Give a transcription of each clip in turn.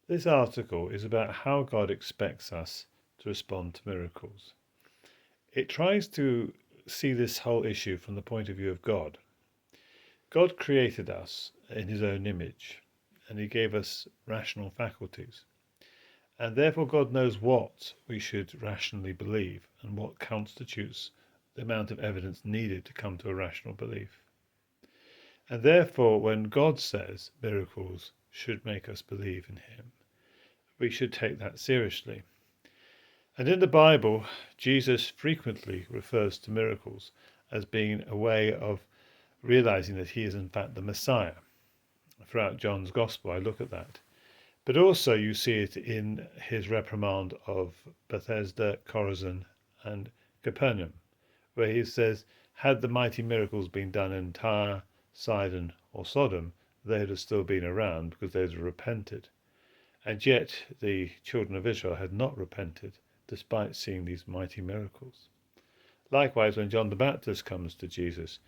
This article is about how God expects us to respond to miracles. It tries to see this whole issue from the point of view of God. God created us in his own image, and he gave us rational faculties. And therefore God knows what we should rationally believe and what constitutes the amount of evidence needed to come to a rational belief. And therefore, when God says miracles should make us believe in him, we should take that seriously. And in the Bible, Jesus frequently refers to miracles as being a way of realizing that he is in fact the Messiah. Throughout John's Gospel, I look at that. But also you see it in his reprimand of Bethesda, Chorazin, and Capernaum, where he says, had the mighty miracles been done in Tyre, Sidon, or Sodom, they would have still been around because they had repented. And yet the children of Israel had not repented, despite seeing these mighty miracles. Likewise, when John the Baptist comes to Jesus,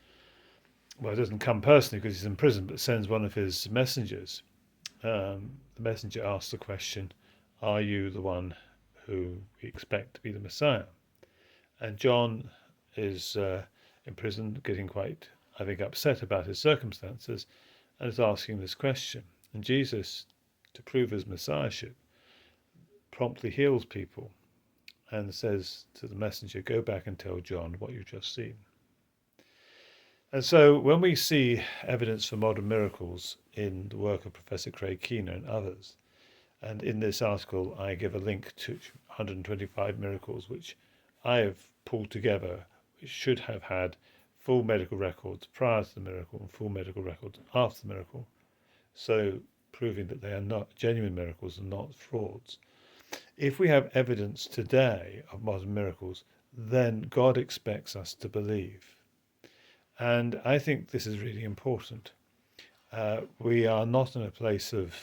well, he doesn't come personally because he's in prison, but sends one of his messengers. The messenger asks the question, are you the one who we expect to be the Messiah? And John is in prison, getting quite, I think, upset about his circumstances, and is asking this question. And Jesus, to prove his messiahship, promptly heals people and says to the messenger, go back and tell John what you've just seen. And so when we see evidence for modern miracles in the work of Professor Craig Keener and others, and in this article I give a link to 125 miracles which I have pulled together, which should have had full medical records prior to the miracle and full medical records after the miracle, so proving that they are not genuine miracles and not frauds. If we have evidence today of modern miracles, then God expects us to believe. And I think this is really important. We are not in a place of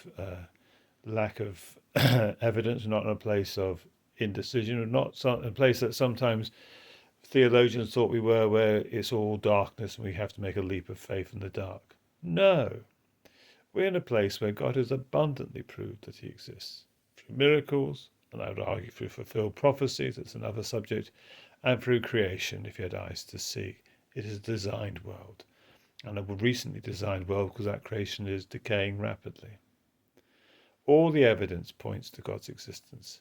lack of evidence, not in a place of indecision, or not in a place that sometimes theologians thought we were, where it's all darkness and we have to make a leap of faith in the dark. No. We're in a place where God has abundantly proved that he exists through miracles, and I would argue through fulfilled prophecies, that's another subject, and through creation, if you had eyes to see. It is a designed world, and a recently designed world because that creation is decaying rapidly. All the evidence points to God's existence,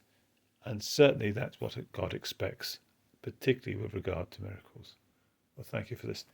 and certainly that's what God expects, particularly with regard to miracles. Well, thank you for listening.